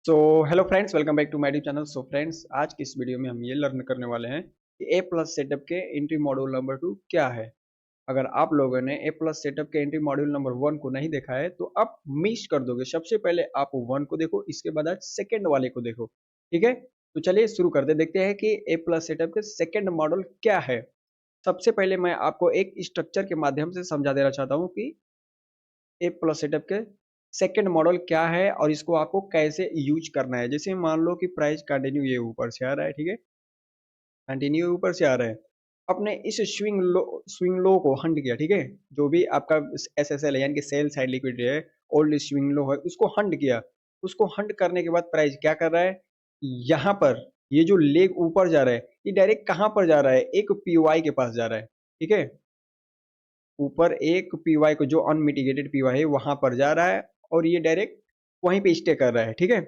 So hello friends, welcome back to my YouTube channel. So friends, आज की इस video में हम ये लर्न करने वाले हैं कि ए प्लस सेटअप के एंट्री मॉड्यूल नंबर 2 क्या है। अगर आप लोगों ने ए प्लस सेटअप के एंट्री मॉड्यूल नंबर 1 को नहीं देखा है तो आप मिस कर दोगे। सबसे पहले आप 1 को देखो, इसके बाद आज सेकेंड वाले को देखो। ठीक है, तो चलिए शुरू करते देखते हैं कि ए प्लस सेटअप के सेकेंड मॉडल क्या है। सबसे पहले मैं आपको एक स्ट्रक्चर के माध्यम से समझा देना चाहता हूँ कि ए प्लस सेटअप के सेकंड मॉडल क्या है और इसको आपको कैसे यूज करना है। जैसे मान लो कि प्राइस कंटिन्यू ये ऊपर से आ रहा है, ठीक है, कंटिन्यू ऊपर से आ रहा है। अपने इस स्विंग लो को हंट किया, ठीक है, जो भी आपका एसएसएल है यानी कि सेल साइड लिक्विडिटी है, ओल्ड स्विंग लो है, उसको हंट किया। उसको हंट करने के बाद प्राइस क्या कर रहा है, यहाँ पर ये जो लेग ऊपर जा रहा है, ये डायरेक्ट कहाँ पर जा रहा है, एक पीवाई के पास जा रहा है। ठीक है, ऊपर एक पीवाई को जो अनमिटिगेटेड पीवाई है वहां पर जा रहा है और ये डायरेक्ट वहीं पे स्टे कर रहा है। ठीक है,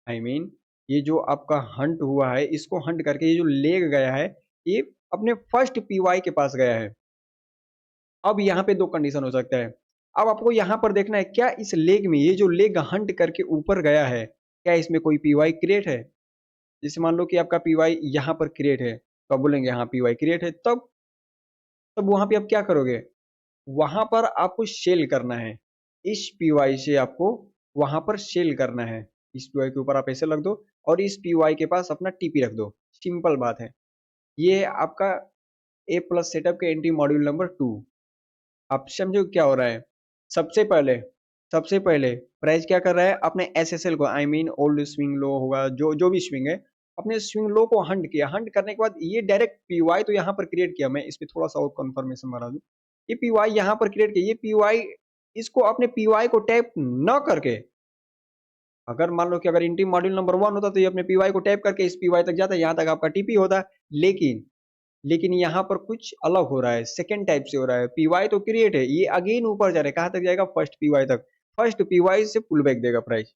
आई मीन ये जो आपका हंट हुआ है, इसको हंट करके ये जो लेग गया है, ये अपने फर्स्ट पीवाई के पास गया है। अब यहाँ पे दो कंडीशन हो सकता है। अब आपको यहाँ पर देखना है क्या इस लेग में, ये जो लेग हंट करके ऊपर गया है, क्या इसमें कोई पीवाई क्रिएट है। जैसे मान लो कि आपका पीवाई यहाँ पर क्रिएट है, तो आप बोलेंगे हाँ पीवाई क्रिएट है। तब तब वहां पे आप क्या करोगे, वहां पर आपको सेल करना है। इस पीवाई से आपको वहां पर सेल करना है। इस पीवाई के ऊपर आप ऐसे रख दो और इस पीवाई के पास अपना टीपी रख दो। सिंपल बात है। ये है आपका ए प्लस सेटअप के एंट्री मॉड्यूल नंबर 2। आप समझो क्या हो रहा है। सबसे पहले सबसे पहले प्राइस क्या कर रहा है, अपने एसएसएल को, I mean old swing low होगा, जो जो भी स्विंग है, अपने स्विंग लो को हंट किया। हंट करने के बाद ये डायरेक्ट पीवाई तो यहाँ पर क्रिएट किया। मैं इस पे थोड़ा सा और कंफर्मेशन बना दूं, ये पीवाई यहाँ पर क्रिएट किया। ये पीवाई, इसको अपने पीवाई को टैप न करके, अगर मान लो कि अगर एंट्री मॉड्यूल नंबर 1 होता तो ये अपने पीवाई को टैप करके इस पीवाई तक जाता, यहाँ तक आपका टीपी होता। लेकिन लेकिन यहाँ पर कुछ अलग हो रहा है, सेकेंड टाइप से हो रहा है। पीवाई तो क्रिएट है, ये अगेन ऊपर जा रहा है। कहाँ तक जाएगा, फर्स्ट पीवाई तक। फर्स्ट पीवाई से पुल बैक देगा प्राइस,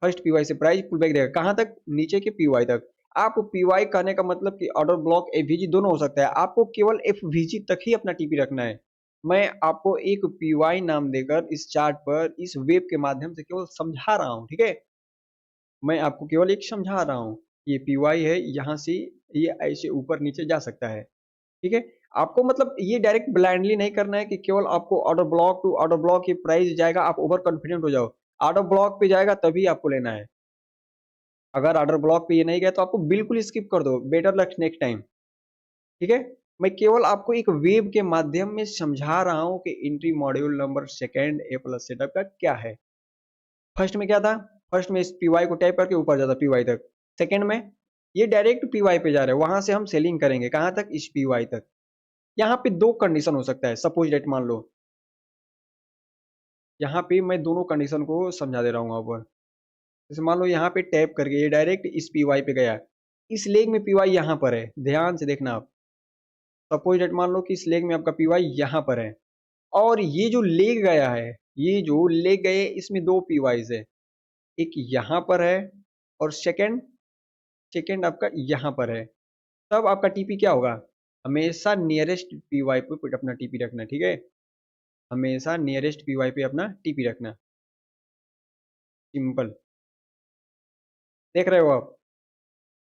फर्स्ट पीवाई से प्राइस पुल बैक देगा कहाँ तक, नीचे के पीवाई तक। आप पीवाई कहने का मतलब कि ऑर्डर ब्लॉक एफवीजी दोनों हो सकता है। आपको केवल एफवीजी तक ही अपना टीपी रखना है। मैं आपको एक पीवाई नाम देकर इस चार्ट पर इस वेब के माध्यम से केवल समझा रहा हूँ। ठीक है, मैं आपको केवल एक समझा रहा हूँ। ये पीवाई है, यहाँ से ये ऐसे ऊपर नीचे जा सकता है। ठीक है, आपको मतलब ये डायरेक्ट ब्लाइंडली नहीं करना है कि केवल आपको order block to order block ये प्राइस जाएगा, आप ओवर कॉन्फिडेंट हो जाओ। ऑर्डर ब्लॉक पे जाएगा तभी आपको लेना है। अगर ऑर्डर ब्लॉक पे ये नहीं गया तो आपको बिल्कुल स्किप कर दो, बेटर लक नेक्स्ट टाइम। ठीक है, मैं केवल आपको एक वेब के माध्यम में समझा रहा हूँ कि एंट्री मॉड्यूल नंबर सेकेंड ए प्लस सेटअप का क्या है। फर्स्ट में क्या था, फर्स्ट में इस पीवाई को टैप करके ऊपर जाता पीवाई तक। सेकेंड में ये डायरेक्ट पीवाई पे जा रहा है, वहां से हम सेलिंग करेंगे कहाँ तक, इस पीवाई तक। यहाँ पे दो कंडीशन हो सकता है। सपोज डेट मान लो, यहाँ पे मैं दोनों कंडीशन को समझा दे रहा हूँ आप। जैसे मान लो यहाँ पे टैप करके ये डायरेक्ट इस पीवाई पे गया, इस लेग में पीवाई यहाँ पर है, ध्यान से देखना आप। सपोज डेट मान लो कि इस लेग में आपका पीवाई यहाँ पर है और ये जो लेग गया है, ये जो लेग गए, इसमें दो पीवाईज है। एक यहाँ पर है और सेकंड सेकंड आपका यहाँ पर है। तब आपका टीपी क्या होगा, हमेशा नियरेस्ट पीवाई पे अपना टीपी रखना। ठीक है, हमेशा नियरेस्ट पीवाई पे अपना टीपी रखना। सिंपल, देख रहे हो आप।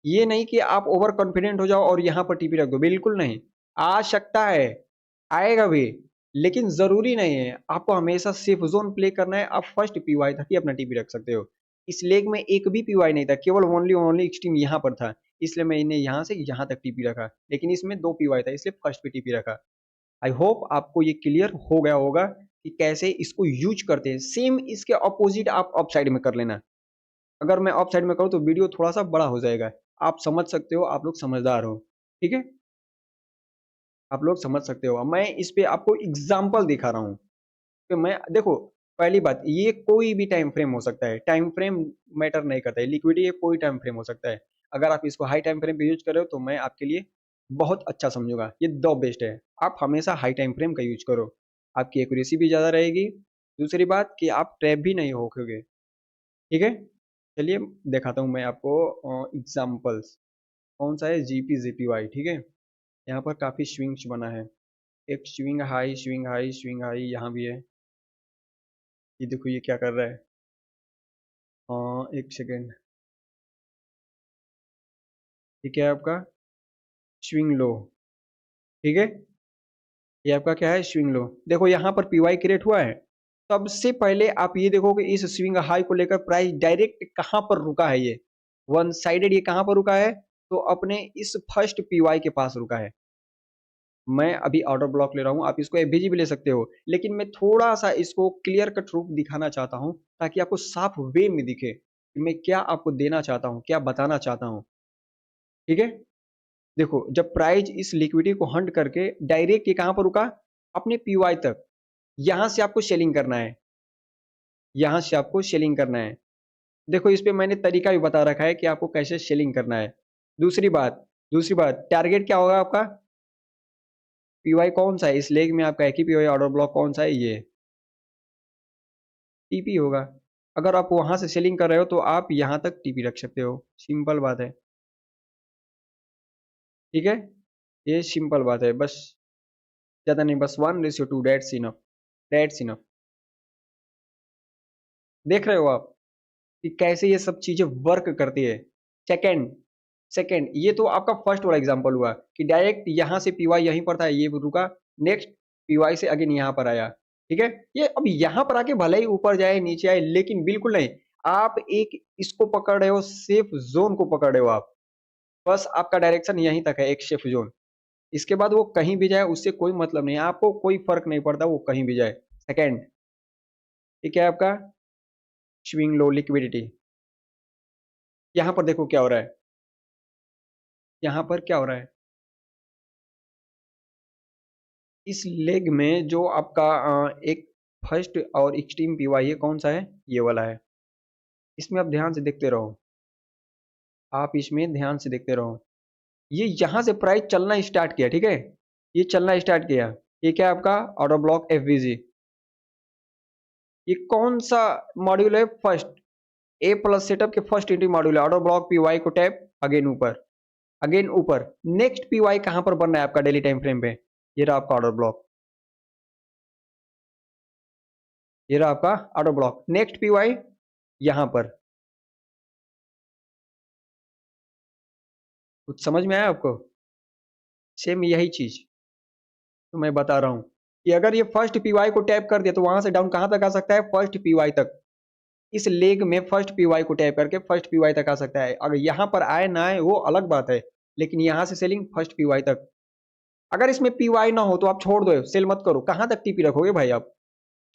ये नहीं कि आप ओवर कॉन्फिडेंट हो जाओ और यहाँ पर टीपी रख दो, बिल्कुल नहीं। आ सकता है, आएगा भी, लेकिन जरूरी नहीं है। आपको हमेशा सेफ जोन प्ले करना है। आप फर्स्ट पीवाई तक ही अपना टीपी रख सकते हो। इस लेग में एक भी पीवाई नहीं था, केवल ओनली ओनली एक्सट्रीम यहाँ पर था, इसलिए मैं इन्हें यहाँ से यहाँ तक टीपी रखा। लेकिन इसमें दो पीवाई था, इसलिए फर्स्ट पे टीपी रखा। आई होप आपको ये क्लियर हो गया होगा कि कैसे इसको यूज करते हैं। सेम इसके अपोजिट आप अप साइड में कर लेना। अगर मैं अप साइड में करूँ तो वीडियो थोड़ा सा बड़ा हो जाएगा। आप समझ सकते हो, आप लोग समझदार हो। ठीक है, आप लोग समझ सकते हो। मैं इस पे आपको एग्जाम्पल दिखा रहा हूँ कि मैं देखो, पहली बात, ये कोई भी टाइम फ्रेम हो सकता है। टाइम फ्रेम मैटर नहीं करता है, लिक्विडिटी कोई टाइम फ्रेम हो सकता है। अगर आप इसको हाई टाइम फ्रेम पे यूज कर रहे हो तो मैं आपके लिए बहुत अच्छा समझूंगा। ये दो बेस्ट है। आप हमेशा हाई टाइम फ्रेम का यूज करो, आपकी एक्यूरेसी भी ज़्यादा रहेगी। दूसरी बात कि आप ट्रैप भी नहीं होगे। ठीक है, चलिए दिखाता हूँ मैं आपको एग्जाम्पल्स। कौन सा है, जीपी जीपीवाई। ठीक है, यहाँ पर काफ़ी स्विंग्स बना है। एक swing high, swing high, swing high यहाँ भी है। ये देखो ये क्या कर रहा है, एक सेकेंड, ये क्या है आपका स्विंग लो, ठीक है, ये आपका क्या है स्विंग लो। देखो यहाँ पर पीवाई क्रिएट हुआ है, सबसे पहले आप ये देखो कि इस स्विंग हाई को लेकर प्राइस डायरेक्ट कहाँ पर रुका है, ये वन साइडेड, ये कहाँ पर रुका है, तो अपने इस फर्स्ट पीवाई के पास रुका है। मैं अभी ऑर्डर ब्लॉक ले रहा हूँ, आप इसको एफबीजी भी ले सकते हो, लेकिन मैं थोड़ा सा इसको क्लियर कट रूप दिखाना चाहता हूँ ताकि आपको साफ वे में दिखे कि मैं क्या आपको देना चाहता हूँ, क्या बताना चाहता हूँ, ठीक है। देखो जब प्राइस इस लिक्विडिटी को हंट करके डायरेक्ट ये कहां पर रुका, अपने पीवाई तक, यहां से आपको सेलिंग करना है, यहां से आपको सेलिंग करना है। देखो इस पे मैंने तरीका भी बता रखा है कि आपको कैसे सेलिंग करना है। दूसरी बात टारगेट क्या होगा आपका, पीवाई कौन सा है इस लेग में, आपका एक ही पीवाई ऑर्डर ब्लॉक कौन सा है, ये टीपी होगा। अगर आप वहां से सेलिंग कर रहे हो तो आप यहां तक टीपी रख सकते हो, सिंपल बात है, ठीक है, ये सिंपल बात है, बस ज्यादा नहीं, बस 1:2, डेट्स इनफ, डेट्स इनफ। देख रहे हो आप कि कैसे ये सब चीजें वर्क करती है। सेकंड सेकंड ये तो आपका फर्स्ट वाला एग्जांपल हुआ कि डायरेक्ट यहां से पीवाई यहीं पर था, ये रुका, नेक्स्ट पीवाई से अगेन यहां पर आया, ठीक है। ये अब यहां पर आके भले ही ऊपर जाए नीचे आए, लेकिन बिल्कुल नहीं, आप एक इसको पकड़ रहे हो, सेफ जोन को पकड़ रहे हो आप, बस आपका डायरेक्शन यहीं तक है, एक सेफ जोन। इसके बाद वो कहीं भी जाए उससे कोई मतलब नहीं, आपको कोई फर्क नहीं पड़ता वो कहीं भी जाए। सेकंड, ये क्या है आपका स्विंग लो लिक्विडिटी। यहां पर देखो क्या हो रहा है, यहाँ पर क्या हो रहा है, इस लेग में जो आपका एक फर्स्ट और एक्सट्रीम पीवाई है, कौन सा है, ये वाला है। इसमें आप ध्यान से देखते रहो, आप इसमें ध्यान से देखते रहो, ये यहाँ से प्राइस चलना स्टार्ट किया, ठीक है, ये चलना स्टार्ट किया, ये क्या है आपका ऑर्डर ब्लॉक एफवीजी। ये कौन सा मॉड्यूल है, फर्स्ट ए प्लस सेटअप के फर्स्ट एंट्री मॉड्यूल है, ऑर्डर ब्लॉक पीवाई को टैप, अगेन ऊपर, अगेन ऊपर, नेक्स्ट पीवाई कहां पर बन रहा है आपका डेली टाइम फ्रेम पे, ये रहा आपका ऑर्डर ब्लॉक, ये रहा आपका ऑर्डर ब्लॉक, नेक्स्ट पीवाई यहां पर। कुछ समझ में आया आपको, सेम यही चीज तो मैं बता रहा हूं कि अगर ये फर्स्ट पीवाई को टैप कर दिया तो वहां से डाउन कहां तक आ सकता है, फर्स्ट पीवाई तक, इस लेग में फर्स्ट पीवाई को टैप करके फर्स्ट पीवाई तक आ सकता है। अगर यहां पर आए ना आए वो अलग बात है, लेकिन यहां से सेलिंग फर्स्ट पीवाई तक। अगर इसमें पीवाई ना हो तो आप छोड़ दो, सेल मत करो, कहां तक टीपी रखोगे भाई आप,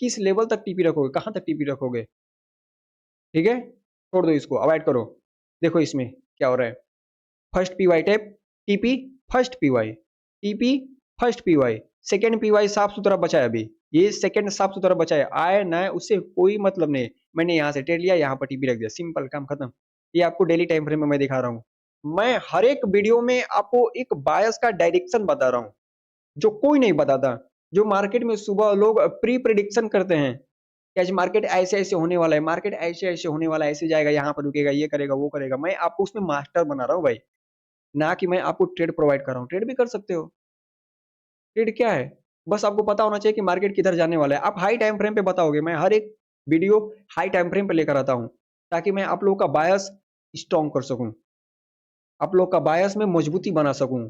किस लेवल तक टीपी रखोगे, कहां तक टीपी रखोगे, ठीक है, छोड़ दो इसको, अवॉइड करो। देखो इसमें क्या हो रहा है, फर्स्ट पीवाई टैप, TP, first PY, TP, first PY, second PY साफ सुथरा बचा है अभी, ये सेकंड साफ सुथरा बचा है, आए ना आए उससे कोई मतलब नहीं, मैंने यहाँ से ट्रेड लिया, यहाँ पर टीपी रख दिया, सिंपल काम खत्म। ये आपको डेली टाइम फ्रेम में मैं दिखा रहा हूँ, मैं हर एक वीडियो में आपको एक बायस का डायरेक्शन बता रहा हूँ जो कोई नहीं बताता। जो मार्केट में सुबह लोग प्री प्रिडिक्शन करते हैं कि आज मार्केट ऐसे ऐसे होने वाला है, मार्केट ऐसे ऐसे होने वाला है, ऐसे जाएगा, यहाँ पर रुकेगा, ये करेगा वो करेगा, मैं आपको उसमें मास्टर बना रहा हूँ भाई, ना कि मैं आपको ट्रेड प्रोवाइड कर रहा हूँ। ट्रेड भी कर सकते हो, ट्रेड क्या है, बस आपको पता होना चाहिए कि मार्केट किधर जाने वाला है। आप हाई टाइम फ्रेम पे बताओगे, मैं हर एक वीडियो हाई टाइम फ्रेम पे लेकर आता हूँ ताकि मैं आप लोगों का बायस स्ट्रॉन्ग कर सकूं, आप लोग का बायस में मजबूती बना सकूं,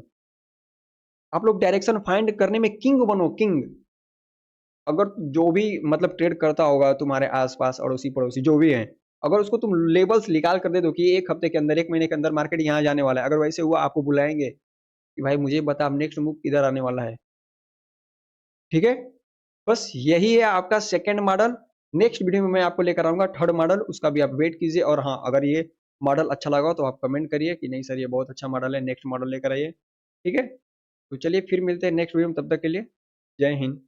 आप लोग डायरेक्शन फाइंड करने में किंग बनो, किंग। अगर जो भी मतलब ट्रेड करता होगा तुम्हारे आसपास अड़ोसी पड़ोसी जो भी है, अगर उसको तुम लेबल्स निकाल कर दे दो कि एक हफ्ते के अंदर, एक महीने के अंदर मार्केट यहाँ जाने वाला है, अगर वैसे हुआ आपको बुलाएंगे कि भाई मुझे बता नेक्स्ट मूव किधर आने वाला है, ठीक है। बस यही है आपका सेकंड मॉडल। नेक्स्ट वीडियो में मैं आपको लेकर आऊंगा थर्ड मॉडल, उसका भी आप वेट कीजिए। और हाँ, अगर ये मॉडल अच्छा लगा तो आप कमेंट करिए कि नहीं सर ये बहुत अच्छा मॉडल है, नेक्स्ट मॉडल लेकर आइए, ठीक है। तो चलिए फिर मिलते हैं नेक्स्ट वीडियो में, तब तक के लिए जय हिंद।